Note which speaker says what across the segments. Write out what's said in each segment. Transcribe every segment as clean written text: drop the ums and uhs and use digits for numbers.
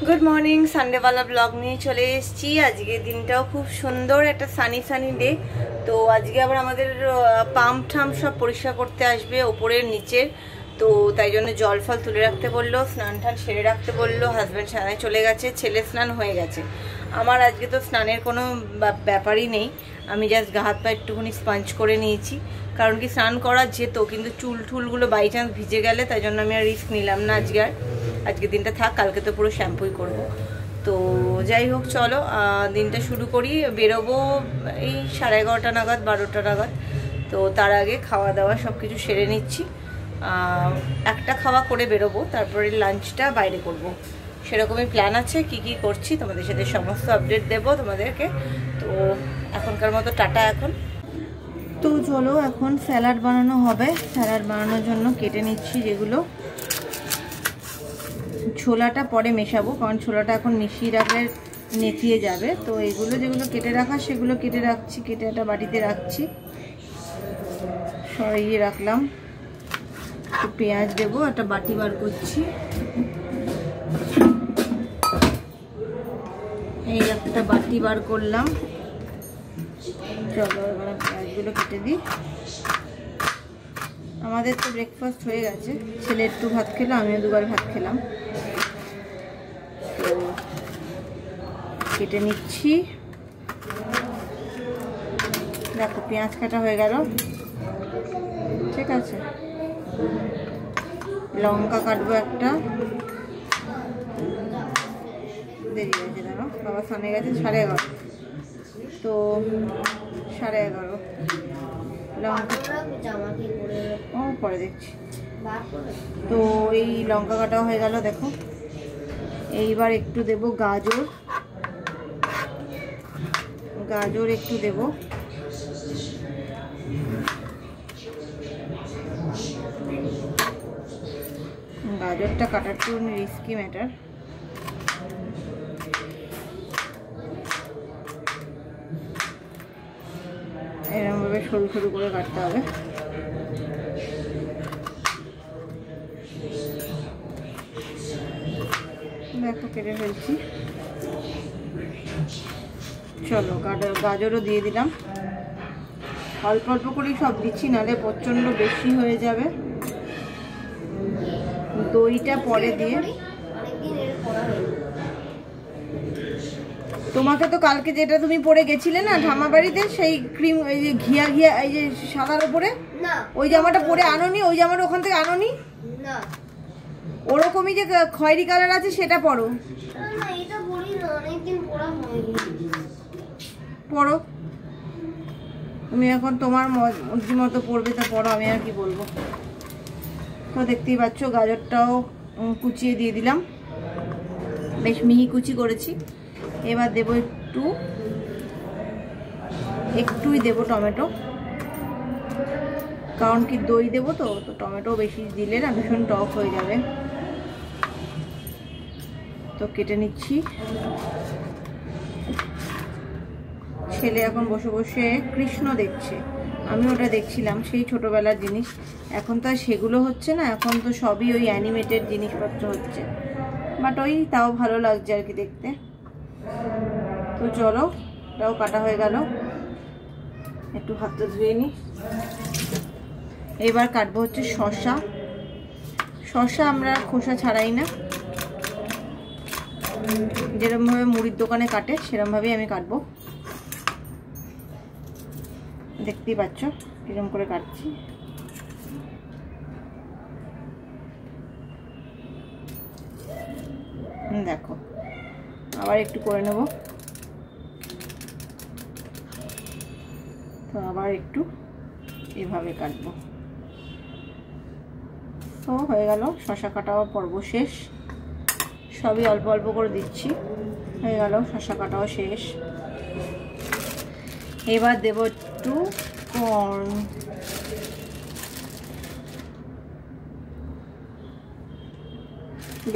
Speaker 1: Good morning Sunday वाला blog নিয়ে চলে এসেছি। আজকে দিনটাও খুব সুন্দর, একটা সানি সানি ডে। তো আজকে আবার আমাদের পাম্প ঠাম সব পরিষ্কার করতে আসবে ওপরের নিচের, তো তাই জন্য জল ফল তুলে রাখতে বললো, স্নান টান সেরে রাখতে বললো। হাজব্যান্ড স্নানে চলে গেছে, ছেলে স্নান হয়ে গেছে। আমার আজকে তো স্নানের কোনো ব্যাপারই নেই, আমি জাস্ট গা হাত পা একটুখানি স্পঞ্জ করে নিয়েছি, কারণ কি স্নান করা যেত কিন্তু চুল টুলগুলো বাই চান্স ভিজে গেলে, তাই জন্য আমি আর রিস্ক নিলাম না। আজকে দিনটা থাক, কালকে তো পুরো শ্যাম্পুই করব। তো যাই হোক, চলো দিনটা শুরু করি। বেরোবো এই 11:30 নাগাদ, 12টা নাগাদ। তো তার আগে খাওয়া দাওয়া সব কিছু সেরে নিচ্ছি। একটা খাওয়া করে বেরোবো, তারপরে লাঞ্চটা বাইরে করব। সেরকমই প্ল্যান আছে। কি কি করছি তোমাদের সাথে সমস্ত আপডেট দেবো তোমাদেরকে। তো এখনকার মতো টাটা এখন। তো চলো, এখন স্যালাড বানানো হবে। স্যালাড বানানোর জন্য কেটে নিচ্ছি যেগুলো। ছোলাটা পরে মেশাবো, কারণ ছোলাটা এখন মিশিয়ে রাখলে নেতিয়ে যাবে। তো এগুলো যেগুলো কেটে রাখা সেগুলো কেটে রাখছি, কেটে একটা বাটিতে রাখছি, সরিয়ে রাখলাম। একটু পেঁয়াজ দেবো, একটা বাটি বার করছি। এই একটা বাটি বার করলাম। চলো এবার পেঁয়াজগুলো কেটে দিই। আমাদের তো ব্রেকফাস্ট হয়ে গেছে, ছেলে একটু ভাত খেলো, আমিও দুবার ভাত খেলাম। তো কেটে নিচ্ছি। দেখো পেঁয়াজ কাটা হয়ে গেল, ঠিক আছে। লঙ্কা কাটবো একটা, দেরি হয়েছে জানো, বাবা সামনে গেছে 11:30। তো 11:30 লঙ্কা ও পরে দেখছি। তো এই লঙ্কা কাটাও হয়ে গেল দেখো। এইবার একটু দেব গাজর, গাজর একটু দেব। গাজরটা কাটাটা রিস্কি ম্যাটার। এরকম ভাবে সরু সরু করে কাটতে হবে। দেখো কেটে ফেলছি। চলো গাজরও দিয়ে দিলাম। অল্প অল্প করেই সব দিচ্ছি, নাহলে প্রচন্ড বেশি হয়ে যাবে। দইটা পরে দিয়ে, তোমাকে তো কালকে যেটা তুমি পরে গেছিলে না ঠাম্মা বাড়িতে, সেই ক্রিম, এই যে ঘিয়া ঘিয়া, এই যে সাদার উপরে ওই জামাটা পরে আনোনি? ওই জামাটা ওখান থেকে আনোনি? ওরকমই যে খয়েরি কালার আছে সেটা পরো। পরো তুমি, এখন তোমার মর্জি মতো পরবে, তা পরো, আমি আর কি বলবো। তো দেখতেই পাচ্ছ গাজরটাও কুচিয়ে দিয়ে দিলাম, বেশ মিহি কুচি করেছি। এবার দেবো একটুই দেবো টমেটো, কারণ কি দই দেবো তো টমেটো বেশি দিলে না ভীষণ টক হয়ে যাবে। তো কেটে নিচ্ছি। ছেলে এখন বসে বসে কৃষ্ণ দেখছে, আমি ওটা দেখছিলাম, সেই ছোটবেলার জিনিস। এখন তো আর সেগুলো হচ্ছে না, এখন তো সবই ওই অ্যানিমেটেড জিনিসপত্র হচ্ছে, বাট ওই তাও ভালো লাগছে আর কি দেখতে। তো চলো, এটাও কাটা হয়ে গেল। একটু হাতটা ধুয়ে নিই। এবার কাটবো হচ্ছে শসা। শসা আমরা খোসা ছাড়াই না, যেরকমভাবে মুড়ির দোকানে কাটে সেরকমভাবেই আমি কাটবো। দেখতেই পাচ্ছ কিরকম করে কাটছি। দেখো আবার একটু করে নেব, তো আবার একটু এভাবে কাটবো। তো হয়ে গেল, শসা কাটাও পর্ব শেষ। সবই অল্প অল্প করে দিচ্ছি। হয়ে গেল, শসা কাটাও শেষ। এবার দেব একটু কর্ন।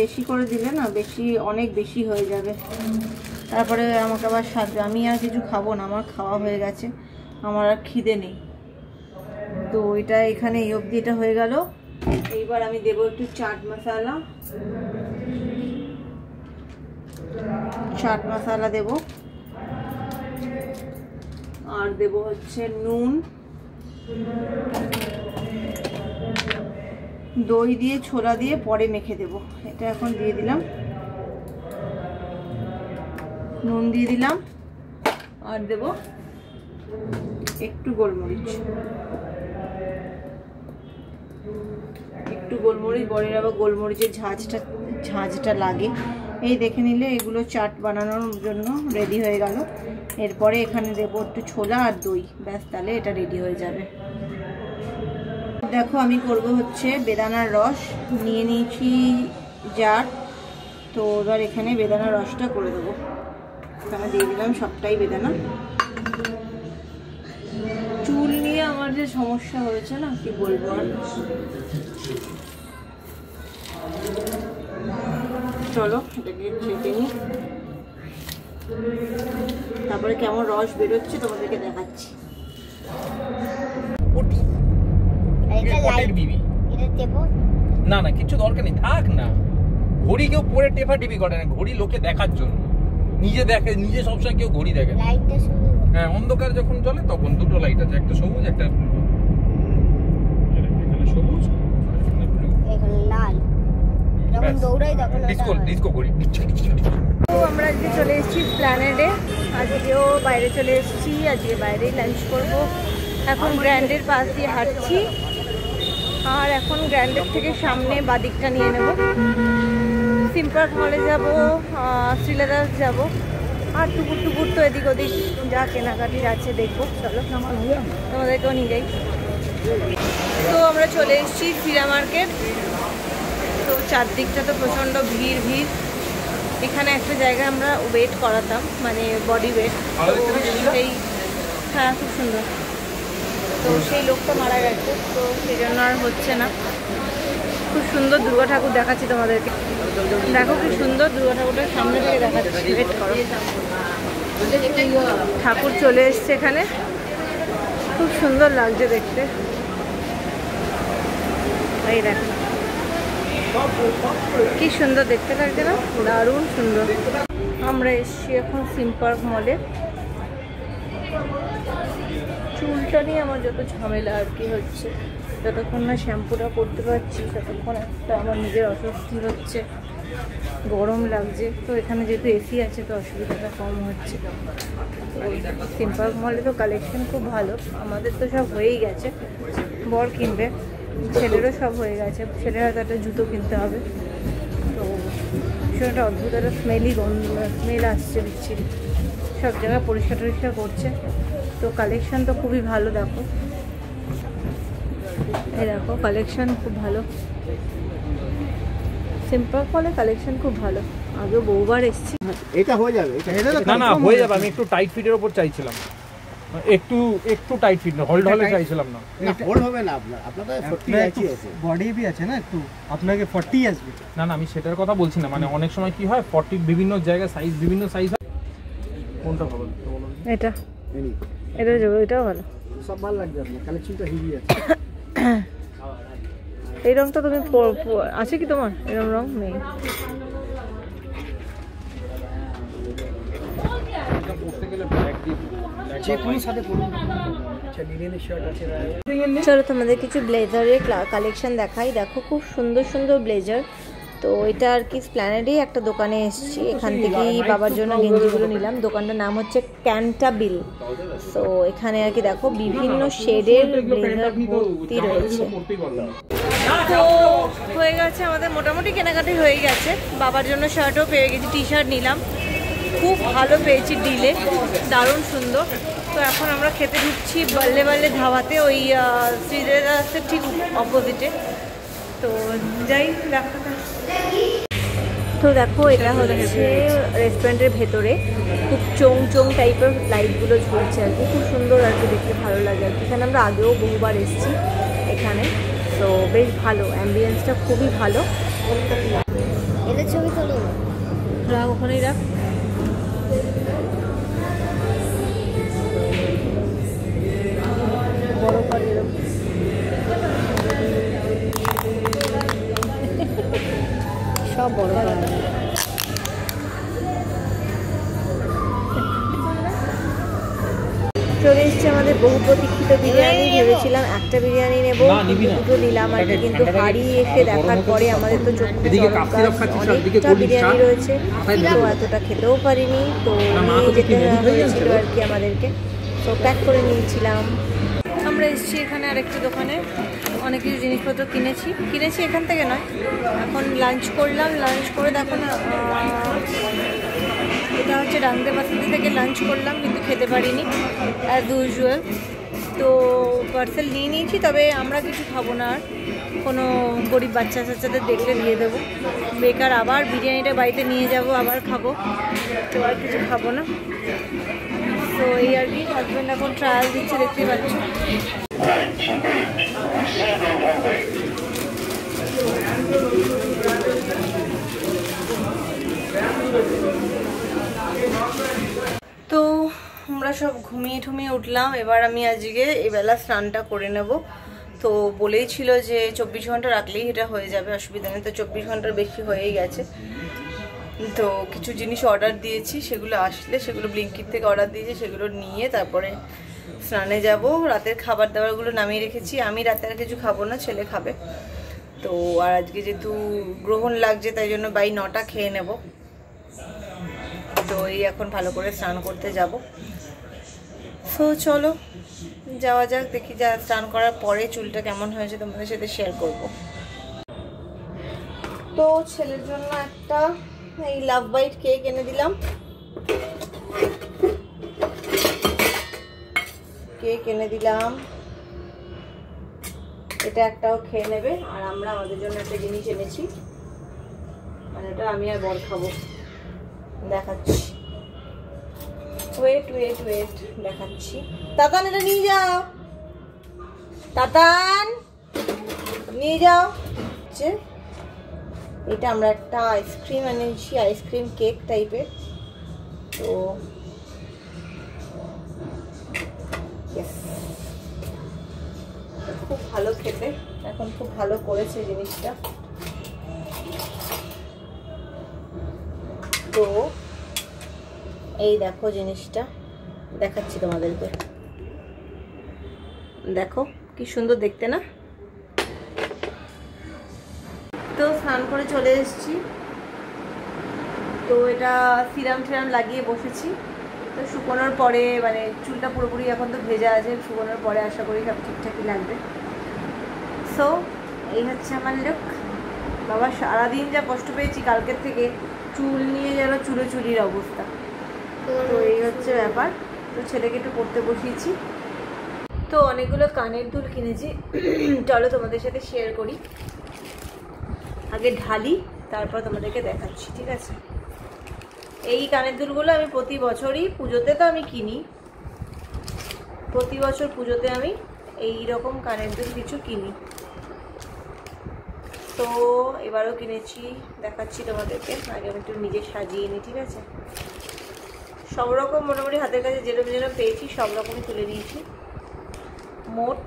Speaker 1: বেশি করে দিলে না অনেক বেশি হয়ে যাবে, তারপরে আমাকে আবার সাজবে। আমি আর কিছু খাবো না, আমার খাওয়া হয়ে গেছে, আমার আর খিদে নেই। তো এটা এখানে এই অবধি এটা হয়ে গেল। এইবার আমি দেবো একটু চাট মশলা। চাট মশলা দেব, আর দেব হচ্ছে নুন, দই দিয়ে ছোলা দিয়ে পরে মেখে দেব। এটা এখন দিয়ে দিলাম, নুন দিয়ে দিলাম, আর দেব একটু গোলমরিচ, বরের আবার গোলমরিচের ঝাঁঝটা লাগে। এই দেখে নিলে এগুলো চাট বানানোর জন্য রেডি হয়ে গেল। এরপরে এখানে দেবো একটু ছোলা আর দই, ব্যাস তাহলে এটা রেডি হয়ে যাবে। দেখো আমি করব হচ্ছে বেদানার রস, নিয়ে নিয়েছি জার। তো এবার এখানে বেদানার রসটা করে দেবো। এখানে দিয়ে দিলাম সবটাই বেদানা। চুল নিয়ে আমার যে সমস্যা হয়েছে না, কি বলবো আর। চলো এটাকে ছেঁকে নিই, তারপরে কেমন রস বেরোচ্ছে তোমাদেরকে দেখাচ্ছি।
Speaker 2: না না কিছু দরকার নেই, থাক না। ঘড়ি কেউ পরে টেপাটিপি করে না, ঘড়ি লোকে দেখার জন্য, নিজে দেখে, নিজে সবসময় কেউ ঘড়ি দেখে। হ্যাঁ, অন্ধকার যখন চলে তখন দুটো লাইট আছে, একটা সবুজ একটা সবুজ লাল, যখন দৌড়াই তখন ডিস্কো ঘড়ি।
Speaker 1: তো আমরা আজকে চলে এসেছি প্ল্যানেডে, আজকেও বাইরে চলে এসেছি, আজকে বাইরেই লাঞ্চ করব। এখন গ্র্যান্ডের পাশ দিয়ে হাঁটছি, আর এখন গ্র্যান্ডের থেকে সামনে বাদিকটা নিয়ে নেব, সিম পার্ক মলে যাব, শ্রীলেদার্স যাব, আর টুকুর তো এদিক ওদিক যা কেনাকাটির আছে দেখবো। চলো তোমাদেরকেও নিয়ে যাই। তো আমরা চলে এসেছি ফিরা মার্কেট। তো চারদিকটা তো প্রচণ্ড ভিড়। এখানে একটা জায়গায় আমরা ওয়েট করাতাম, মানে বডি ওয়েট, সেই হ্যাঁ খুব সুন্দর। তো সেই লোকটা মারা গেছে, তো সেই জন্য আর হচ্ছে না। খুব সুন্দর দুর্গা ঠাকুর দেখাচ্ছি তোমাদেরকে, দেখো কি সুন্দর দুর্গা ঠাকুরটার সামনে থেকে দেখাচ্ছি, ওয়েট করো। ঠাকুর চলে এসছে এখানে, খুব সুন্দর লাগছে দেখতে। এই দেখো কি সুন্দর দেখতে লাগছে না, দারুণ সুন্দর। আমরা এসছি এখন সিম পার্ক মলে। চুলটা নিয়ে আমার যত ঝামেলা আর কি হচ্ছে, যতক্ষণ না শ্যাম্পুটা করতে পারছি ততক্ষণ একটা আমার নিজের অস্বস্তি হচ্ছে, গরম লাগছে। তো এখানে যেহেতু এসি আছে তো অসুবিধাটা কম হচ্ছে। তো সিম পার্ক মলে তো কালেকশন খুব ভালো, আমাদের তো সব হয়েই গেছে, বর কিনবে, ছেলেরও সব হয়ে গেছে, ছেলের হাতে একটা জুতো কিনতে হবে। তো ভীষণ একটা অদ্ভুত একটা স্মেল আসছে বিচ্ছিরি, সব জায়গায় পরিষ্কার করছে। তো কালেকশন তো খুবই ভালো, দেখো এই দেখো কালেকশন খুব ভালো, সিম্পল ফলে কালেকশন খুব ভালো। আগেও বহুবার এসেছি।
Speaker 3: এটা হয়ে যাবে,
Speaker 2: না না হয়ে যাবে। আমি একটু টাইট ফিটের উপর চাইছিলাম, একটু টাইট ফিট না, হোল্ড হলে চাইছিলাম না।
Speaker 3: হোল্ড হবে না আপনার তো 40 আছে,
Speaker 4: বডি भी আছে না, একটু আপনাকে 40 আসবে।
Speaker 2: না না আমি সেটার কথা বলছি না, মানে অনেক সময় কি হয় 40 বিভিন্ন জায়গায় সাইজ, বিভিন্ন সাইজ হয়। কোনটা ভালো বলো?
Speaker 1: এটাও ভালো,
Speaker 4: সব ভালো লাগবে আপনার, কালেকশনটা হেভি আছে।
Speaker 1: এই রংটা তুমি আছে কি তোমার? এরকম রং নেই। চলো তোমাদের কিছু ব্লেজারের কালেকশন দেখাই। দেখো খুব সুন্দর সুন্দর ব্লেজার। তো এটা আর কি স্প্ল্যানেডেই একটা দোকানে এসেছি, এখান থেকেই বাবার জন্য গেঞ্জিগুলো নিলাম। দোকানটার নাম হচ্ছে ক্যান্টাবিল। তো এখানে আর কি দেখো বিভিন্ন শেডের ব্লেজার ভর্তি রয়েছে। তো হয়ে গেছে আমাদের, মোটামুটি কেনাকাটি হয়ে গেছে। বাবার জন্য শার্টও পেয়ে গেছি, টি শার্ট নিলাম, খুব ভালো পেয়েছি ডিলে, দারুণ সুন্দর। তো এখন আমরা খেতে ঢুকছি বাল্লে বাল্লে ধাবাতে, ওই শ্রীলেদার্সের ঠিক অপোজিটে। তো যাই দেখো। তো দেখো এটা হচ্ছে রেস্টুরেন্টের ভেতরে, খুব চোং টাইপের লাইটগুলো ঝুলছে আর কি, খুব সুন্দর আর কি, দেখতে ভালো লাগে আর কি। এখানে আমরা আগেও বহুবার এসেছি এখানে, তো বেশ ভালো, অ্যাম্বিয়েন্সটা খুবই ভালো। এদের ছবি তুলি রাখ, ওখানেই রাখ। বড় করে সব বড়। চলে এসেছে আমাদের বহু প্রতীক্ষিত বিরিয়ানি। ভেবেছিলাম একটা বিরিয়ানি নেব, দুটো নিলাম আর কি, কিন্তু হাড়ি এসে দেখার পরে আমাদের তো চোখে অনেকটা বিরিয়ানি রয়েছে, তো এতটা খেতেও পারিনি, তো নিয়ে যেতে হয়েছিল আর কি আমাদেরকে, তো প্যাক করে নিয়েছিলাম। আমরা এসেছি এখানে আরেকটা দোকানে, অনেক কিছু জিনিসপত্র কিনেছি এখান থেকে নয়। এখন লাঞ্চ করলাম, লাঞ্চ করে দেখো না, এটা হচ্ছে ডাংদে বাসাদি থেকে লাঞ্চ করলাম, কিন্তু খেতে পারিনি অ্যাজ ইউজুয়াল। তো পার্সেল নিয়ে নিয়েছি, তবে আমরা কিছু খাবো না, আর কোনো গরিব বাচ্চা কাচ্চাদের দেখলে দিয়ে দেবো, বেকার আবার বিরিয়ানিটা বাড়িতে নিয়ে যাব আবার খাবো, তো আর কিছু খাবো না। তো এই আর কি, হাজব্যান্ড এখন ট্রায়াল দিচ্ছে, দেখতে পাচ্ছি। তো আমরা সব ঘুমিয়ে উঠলাম, এবার আমি আজকে এবেলা স্নানটা করে নেব। তো বলেই ছিল যে 24 ঘন্টা রাখলেই এটা হয়ে যাবে, অসুবিধা নেই। তো 24 ঘন্টার বেশি হয়েই গেছে। তো কিছু জিনিস অর্ডার দিয়েছি, সেগুলো আসলে, সেগুলো ব্লিঙ্কিট থেকে অর্ডার দিয়েছি, সেগুলো নিয়ে তারপরে স্নানে যাব। রাতের খাবার দাবারগুলো নামিয়ে রেখেছি, আমি রাতে আর কিছু খাবো না, ছেলে খাবে। তো আর আজকে যেহেতু গ্রহণ লাগছে, তাই জন্য 9টা খেয়ে নেব। তো এই এখন ভালো করে স্নান করতে যাব। তো চলো যাওয়া যাক, দেখি যা স্নান করার পরে চুলটা কেমন হয়েছে তোমাদের সাথে শেয়ার করব। তো ছেলের জন্য একটা এই লাভ বাইট কেক এনে দিলাম, এটা একটাও খেয়ে নেবে। আর আমরা আমাদের জন্য একটা জিনিস এনেছি, মানে এটা আমি আর বর খাবো, দেখাচ্ছি। ওয়েট দেখাচ্ছি। তাতান এটা নিয়ে যাও, তাতান নিয়ে যাও। এটা আমরা একটা আইসক্রিম এনেছি, আইসক্রিম কেক টাইপের। তো খুব ভালো খেতে, এখন খুব ভালো করেছে জিনিসটা। তো এই দেখো জিনিসটা, দেখাচ্ছি তোমাদেরকে, দেখো কি সুন্দর দেখতে না। তো স্নান করে চলে এসেছি, তো এটা সিরাম লাগিয়ে বসেছি। তো শুকোনোর পরে, মানে চুলটা পুরোপুরি এখন তো ভেজা আছে, শুকোনোর পরে আশা করি সব ঠিকঠাকই লাগবে। সো এই হচ্ছে আমার লুক। বাবা সারাদিন যা কষ্ট পেয়েছি কালকের থেকে, চুল নিয়ে যেন চুরির অবস্থা। তো এই হচ্ছে ব্যাপার। তো ছেলেকে একটু পড়তে বসিয়েছি। তো অনেকগুলো কানের দুল কিনেছি, চলো তোমাদের সাথে শেয়ার করি। আগে ঢালি, তারপর তোমাদেরকে দেখাচ্ছি, ঠিক আছে? এই কানের দুলগুলো আমি প্রতি বছরই পুজোতে তো আমি কিনি, প্রতি বছর পুজোতে আমি এই রকম কানের দুল কিছু কিনি। তো এবারও কিনেছি, দেখাচ্ছি তোমাদেরকে। আগে আমি একটু নিজে সাজিয়ে নিই, ঠিক আছে? সব রকম মোটামুটি হাতের কাছে যেরকম পেয়েছি সব রকমই তুলে নিয়েছি, মোট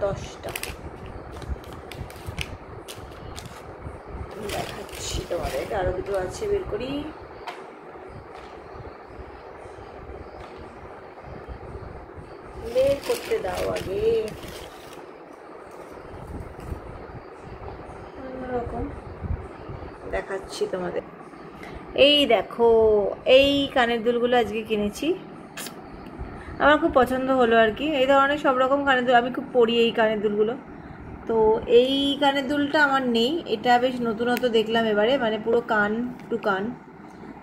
Speaker 1: 10টা। দেখাচ্ছি তোমাদেরকে, আরো দুটো আছে, বের করি। বের করতে দাও আগে। অন্যরকম দেখাচ্ছি তোমাদের। এই দেখো, এই কানের দুলগুলো আজকে কিনেছি, আমার খুব পছন্দ হলো আর কি। এই ধরনের সব রকম কানের দুল আমি খুব পরি, এই কানের দুলগুলো। তো এই কানের দুলটা আমার নেই, এটা বেশ নতুনত্ব দেখলাম এবারে, মানে পুরো কান টু কান।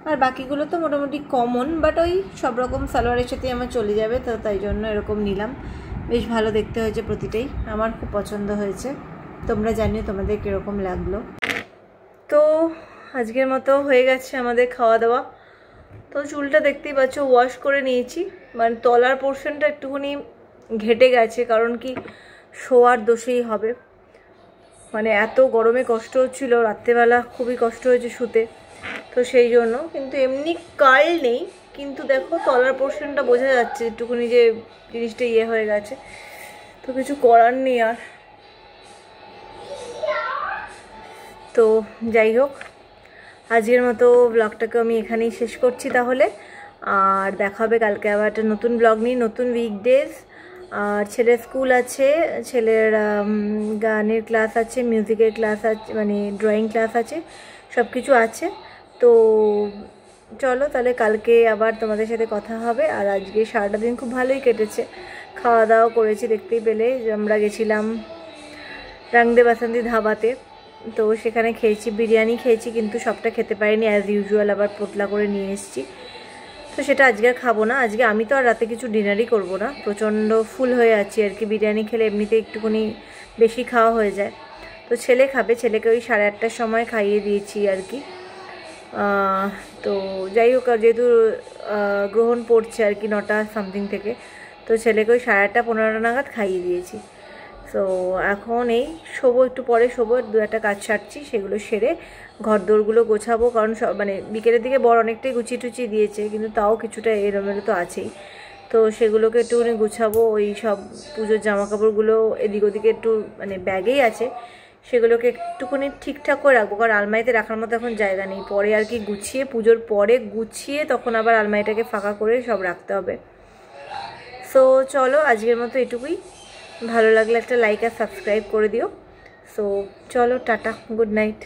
Speaker 1: আর বাকিগুলো তো মোটামুটি কমন, বাট ওই সব রকম সালোয়ারের সাথে আমার চলে যাবে, তো তাই জন্য এরকম নিলাম। বেশ ভালো দেখতে হয়েছে প্রতিটাই, আমার খুব পছন্দ হয়েছে। তোমরা জানিও তোমাদের কীরকম লাগলো। তো আজকের মতো হয়ে গেছে আমাদের খাওয়া দাওয়া। তো চুলটা দেখতেই পাচ্ছ ওয়াশ করে নিয়েছি, মানে তলার পোর্শনটা একটুখানি ঘেটে গেছে, কারণ কি শোয়ার দোষেই হবে, মানে এত গরমে কষ্ট হচ্ছিল, রাত্রেবেলা খুবই কষ্ট হয়েছে শুতে, তো সেই জন্য। কিন্তু এমনি কাল নেই, কিন্তু দেখো তলার পোর্শনটা বোঝা যাচ্ছে একটুখানি যে জিনিসটা ইয়ে হয়ে গেছে, তো কিছু করার নেই আর। তো যাই হোক, আজকের মতো ব্লগটাকে আমি এখানেই শেষ করছি তাহলে। আর দেখা হবে কালকে আবার একটা নতুন ব্লগ নিয়ে, নতুন উইকডেজ। আর ছেলের স্কুল আছে, ছেলের গানের ক্লাস আছে, মিউজিকের ক্লাস আছে, মানে ড্রয়িং ক্লাস আছে, সব কিছু আছে। তো চলো তাহলে কালকে আবার তোমাদের সাথে কথা হবে। আর আজকে সারাটা দিন খুব ভালোই কেটেছে, খাওয়া দাওয়া করেছি, দেখতেই পেলে আমরা গেছিলাম রংদে বাসন্তী ধাবাতে। তো সেখানে খেয়েছি, বিরিয়ানি খেয়েছি, কিন্তু সবটা খেতে পারিনি, অ্যাজ ইউজুয়াল আবার পোটলা করে নিয়ে এসেছি। তো সেটা আজকে আর খাবো না। আজকে আমি তো আর রাতে কিছু ডিনারই করব না, প্রচণ্ড ফুল হয়ে আছি আর কি। বিরিয়ানি খেলে এমনিতে একটুখানি বেশি খাওয়া হয়ে যায়। তো ছেলে খাবে, ছেলেকে ওই 8:30টার সময় খাইয়ে দিয়েছি আর কি। তো যাই হোক, যেহেতু গ্রহণ পড়ছে আর কি 9টা সামথিং থেকে, তো ছেলেকে ওই 8:30 15টা নাগাদ খাইয়ে দিয়েছি। তো এখন এই শোবো, একটু পরে শোবো, 2-1টা কাজ সারছি, সেগুলো সেরে ঘর দোরগুলো গোছাবো। কারণ সব মানে বিকেলের দিকে বড় অনেকটাই গুছিয়ে টুচিয়ে দিয়েছে, কিন্তু তাও কিছুটা এলোমেলো তো আছেই। তো সেগুলোকে একটুখানি গুছাবো। ওই সব পুজোর জামাকাপড়গুলো এদিক ওদিকে একটু মানে ব্যাগেই আছে, সেগুলোকে একটুখানি ঠিকঠাক করে রাখবো, কারণ আলমারিতে রাখার মতো এখন জায়গা নেই। পরে আর কি গুছিয়ে, পুজোর পরে গুছিয়ে তখন আবার আলমারিটাকে ফাঁকা করে সব রাখতে হবে। সো চলো আজকের মতো এটুকুই। ভালো লাগলে একটা লাইক আর সাবস্ক্রাইব করে দিও। সো চলো, টাটা, গুড নাইট।